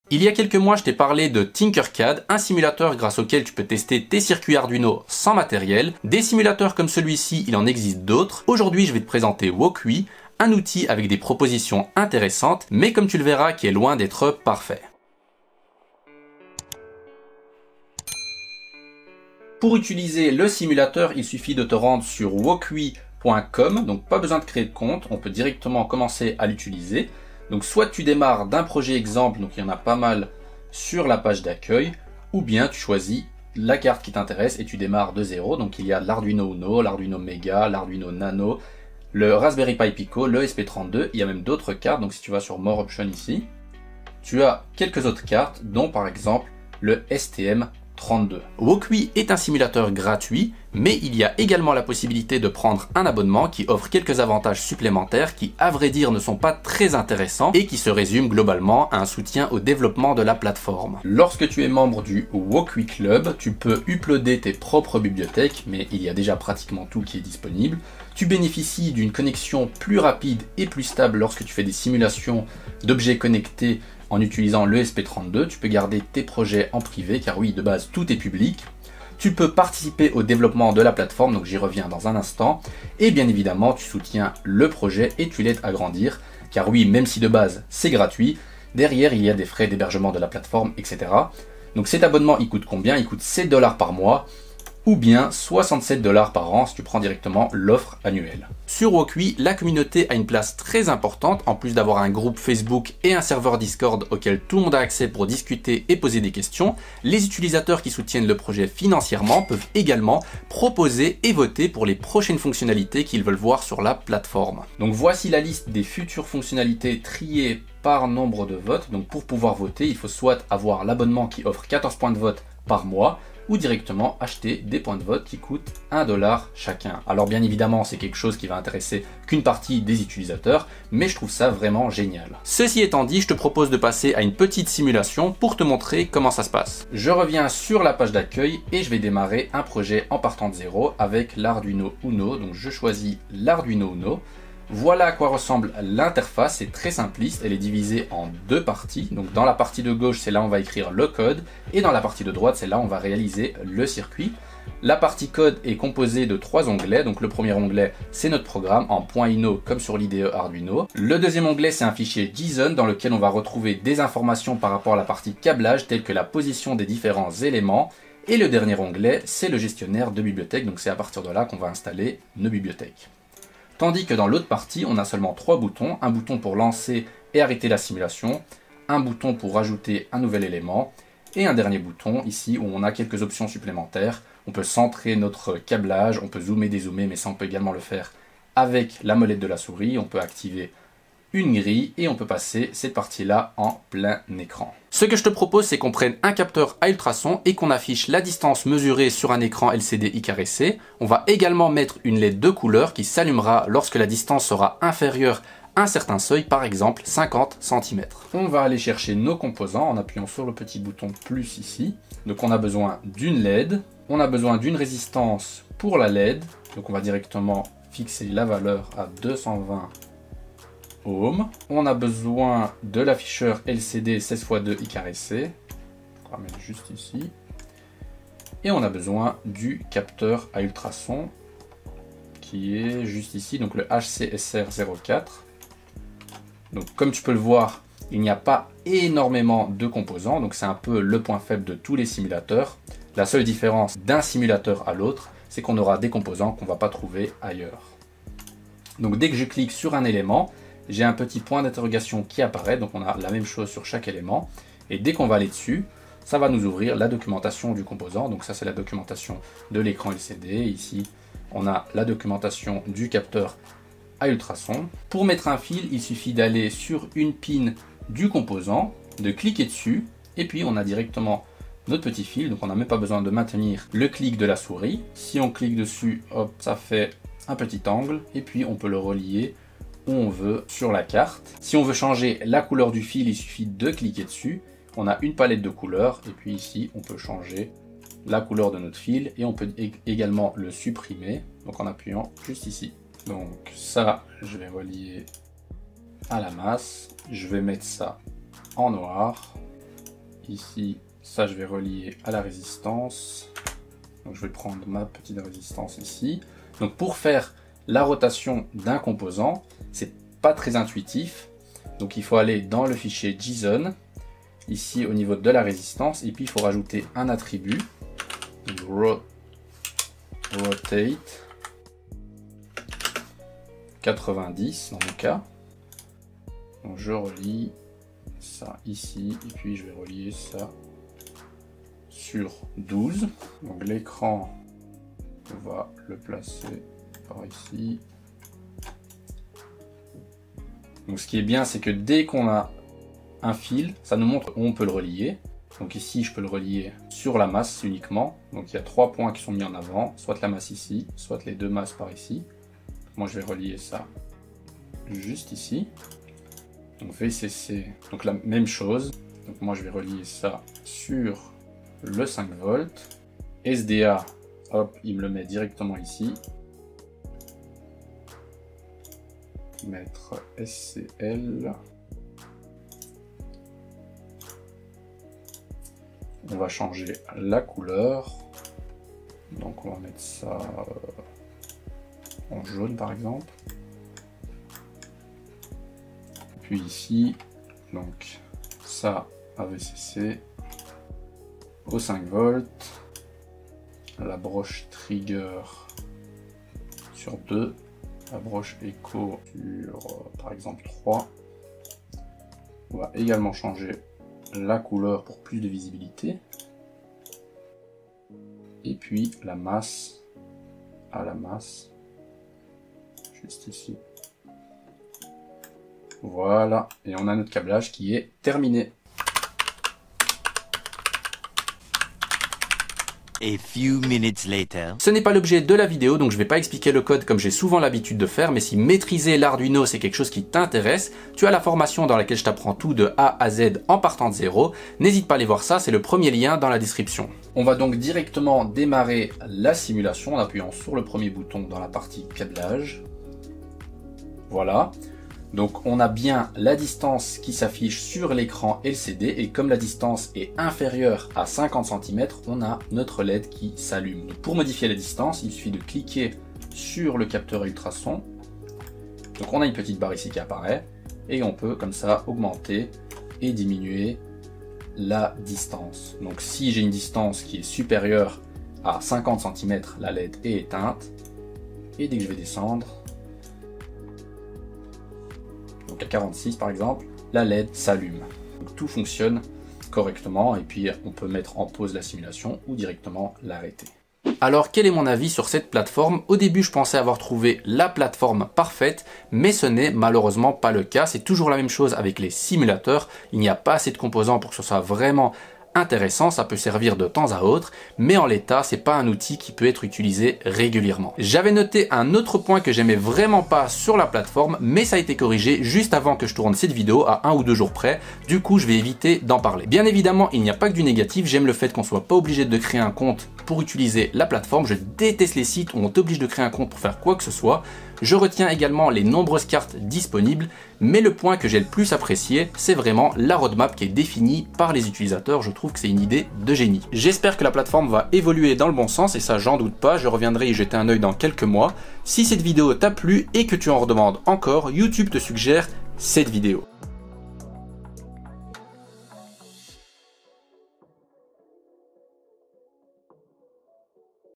Il y a quelques mois, je t'ai parlé de Tinkercad, un simulateur grâce auquel tu peux tester tes circuits Arduino sans matériel. Des simulateurs comme celui-ci, il en existe d'autres. Aujourd'hui, je vais te présenter Wokui, un outil avec des propositions intéressantes, mais comme tu le verras, qui est loin d'être parfait. Pour utiliser le simulateur, il suffit de te rendre sur wokui.com, donc pas besoin de créer de compte, on peut directement commencer à l'utiliser. Donc soit tu démarres d'un projet exemple, donc il y en a pas mal sur la page d'accueil, ou bien tu choisis la carte qui t'intéresse et tu démarres de zéro. Donc il y a l'Arduino Uno, l'Arduino Mega, l'Arduino Nano, le Raspberry Pi Pico, le SP32, il y a même d'autres cartes. Donc si tu vas sur More Options ici, tu as quelques autres cartes, dont par exemple le STM32. Wokui est un simulateur gratuit, mais il y a également la possibilité de prendre un abonnement qui offre quelques avantages supplémentaires qui, à vrai dire, ne sont pas très intéressants et qui se résument globalement à un soutien au développement de la plateforme. Lorsque tu es membre du Wokui Club, tu peux uploader tes propres bibliothèques, mais il y a déjà pratiquement tout qui est disponible. Tu bénéficies d'une connexion plus rapide et plus stable lorsque tu fais des simulations d'objets connectés en utilisant le SP32, tu peux garder tes projets en privé, car oui, de base, tout est public. Tu peux participer au développement de la plateforme, donc j'y reviens dans un instant. Et bien évidemment, tu soutiens le projet et tu l'aides à grandir, car oui, même si de base, c'est gratuit, derrière, il y a des frais d'hébergement de la plateforme, etc. Donc cet abonnement, il coûte combien? Il coûte 7 $ par mois, ou bien 67 $ par an si tu prends directement l'offre annuelle. Sur Wokui, la communauté a une place très importante, en plus d'avoir un groupe Facebook et un serveur Discord auquel tout le monde a accès pour discuter et poser des questions. Les utilisateurs qui soutiennent le projet financièrement peuvent également proposer et voter pour les prochaines fonctionnalités qu'ils veulent voir sur la plateforme. Donc voici la liste des futures fonctionnalités triées par nombre de votes. Donc pour pouvoir voter, il faut soit avoir l'abonnement qui offre 14 points de vote par mois, ou directement acheter des points de vote qui coûtent 1 $ chacun. Alors bien évidemment, c'est quelque chose qui va intéresser qu'une partie des utilisateurs, mais je trouve ça vraiment génial. Ceci étant dit, je te propose de passer à une petite simulation pour te montrer comment ça se passe. Je reviens sur la page d'accueil et je vais démarrer un projet en partant de zéro avec l'Arduino Uno. Donc je choisis l'Arduino Uno. Voilà à quoi ressemble l'interface, c'est très simpliste, elle est divisée en deux parties. Donc dans la partie de gauche, c'est là où on va écrire le code, et dans la partie de droite, c'est là où on va réaliser le circuit. La partie code est composée de 3 onglets, donc le premier onglet, c'est notre programme en .ino comme sur l'IDE Arduino. Le deuxième onglet, c'est un fichier JSON dans lequel on va retrouver des informations par rapport à la partie câblage, telles que la position des différents éléments. Et le dernier onglet, c'est le gestionnaire de bibliothèques, donc c'est à partir de là qu'on va installer nos bibliothèques. Tandis que dans l'autre partie, on a seulement 3 boutons. Un bouton pour lancer et arrêter la simulation, un bouton pour rajouter un nouvel élément, et un dernier bouton ici où on a quelques options supplémentaires. On peut centrer notre câblage, on peut zoomer, dézoomer, mais ça on peut également le faire avec la molette de la souris. On peut activer une grille et on peut passer cette partie-là en plein écran. Ce que je te propose, c'est qu'on prenne un capteur à ultrasons et qu'on affiche la distance mesurée sur un écran LCD iCaressé. On va également mettre une LED de couleur qui s'allumera lorsque la distance sera inférieure à un certain seuil, par exemple 50 cm. On va aller chercher nos composants en appuyant sur le petit bouton plus ici. Donc on a besoin d'une LED, on a besoin d'une résistance pour la LED. Donc on va directement fixer la valeur à 220 ohms. On a besoin de l'afficheur LCD 16x2 iCaressé. On va mettre juste ici. Et on a besoin du capteur à ultrasons qui est juste ici, donc le HCSR04. Donc comme tu peux le voir, il n'y a pas énormément de composants, donc c'est un peu le point faible de tous les simulateurs. La seule différence d'un simulateur à l'autre, c'est qu'on aura des composants qu'on ne va pas trouver ailleurs. Donc dès que je clique sur un élément, j'ai un petit point d'interrogation qui apparaît, donc on a la même chose sur chaque élément. Et dès qu'on va aller dessus, ça va nous ouvrir la documentation du composant. Donc ça c'est la documentation de l'écran LCD. Ici, on a la documentation du capteur à ultrasons. Pour mettre un fil, il suffit d'aller sur une pin du composant, de cliquer dessus, et puis on a directement notre petit fil. Donc on n'a même pas besoin de maintenir le clic de la souris. Si on clique dessus, hop, ça fait un petit angle, et puis on peut le relier où on veut sur la carte. Si on veut changer la couleur du fil, il suffit de cliquer dessus. On a une palette de couleurs et puis ici on peut changer la couleur de notre fil et on peut également le supprimer donc en appuyant juste ici. Donc ça je vais relier à la masse, je vais mettre ça en noir ici, ça je vais relier à la résistance. Donc je vais prendre ma petite résistance ici. Donc pour faire la rotation d'un composant, c'est pas très intuitif. Donc il faut aller dans le fichier JSON, ici au niveau de la résistance, et puis il faut rajouter un attribut, rotate 90 dans mon cas. Donc je relie ça ici, et puis je vais relier ça sur 12. Donc l'écran, on va le placer par ici. Donc ce qui est bien, c'est que dès qu'on a un fil, ça nous montre où on peut le relier. Donc ici, je peux le relier sur la masse uniquement. Donc il y a 3 points qui sont mis en avant, soit la masse ici, soit les deux masses par ici. Moi, je vais relier ça juste ici. Donc VCC, donc la même chose. Donc moi, je vais relier ça sur le 5 volts. SDA, hop, il me le met directement ici. Mettre SCL. On va changer la couleur. Donc on va mettre ça en jaune par exemple. Puis ici, donc ça AVCC au 5 volts. La broche trigger sur 2. La broche écho sur par exemple 3. On va également changer la couleur pour plus de visibilité. Et puis la masse à la masse. Juste ici. Voilà. Et on a notre câblage qui est terminé. A few minutes later. Ce n'est pas l'objet de la vidéo, donc je ne vais pas expliquer le code comme j'ai souvent l'habitude de faire, mais si maîtriser l'Arduino c'est quelque chose qui t'intéresse, tu as la formation dans laquelle je t'apprends tout de A à Z en partant de zéro. N'hésite pas à aller voir ça, c'est le premier lien dans la description. On va donc directement démarrer la simulation en appuyant sur le premier bouton dans la partie câblage. Voilà. Donc on a bien la distance qui s'affiche sur l'écran LCD et comme la distance est inférieure à 50 cm, on a notre LED qui s'allume. Pour modifier la distance, il suffit de cliquer sur le capteur ultrason. Donc on a une petite barre ici qui apparaît et on peut comme ça augmenter et diminuer la distance. Donc si j'ai une distance qui est supérieure à 50 cm, la LED est éteinte et dès que je vais descendre, donc à 46 par exemple, la LED s'allume. Donc tout fonctionne correctement et puis on peut mettre en pause la simulation ou directement l'arrêter. Alors quel est mon avis sur cette plateforme? Au début je pensais avoir trouvé la plateforme parfaite, mais ce n'est malheureusement pas le cas. C'est toujours la même chose avec les simulateurs, il n'y a pas assez de composants pour que ce soit vraiment intéressant, ça peut servir de temps à autre, mais en l'état, c'est pas un outil qui peut être utilisé régulièrement. J'avais noté un autre point que j'aimais vraiment pas sur la plateforme, mais ça a été corrigé juste avant que je tourne cette vidéo à 1 ou 2 jours près, du coup je vais éviter d'en parler. Bien évidemment, il n'y a pas que du négatif, j'aime le fait qu'on soit pas obligé de créer un compte pour utiliser la plateforme, je déteste les sites où on t'oblige de créer un compte pour faire quoi que ce soit. Je retiens également les nombreuses cartes disponibles, mais le point que j'ai le plus apprécié, c'est vraiment la roadmap qui est définie par les utilisateurs. Je trouve que c'est une idée de génie. J'espère que la plateforme va évoluer dans le bon sens et ça j'en doute pas, je reviendrai y jeter un œil dans quelques mois. Si cette vidéo t'a plu et que tu en redemandes encore, YouTube te suggère cette vidéo.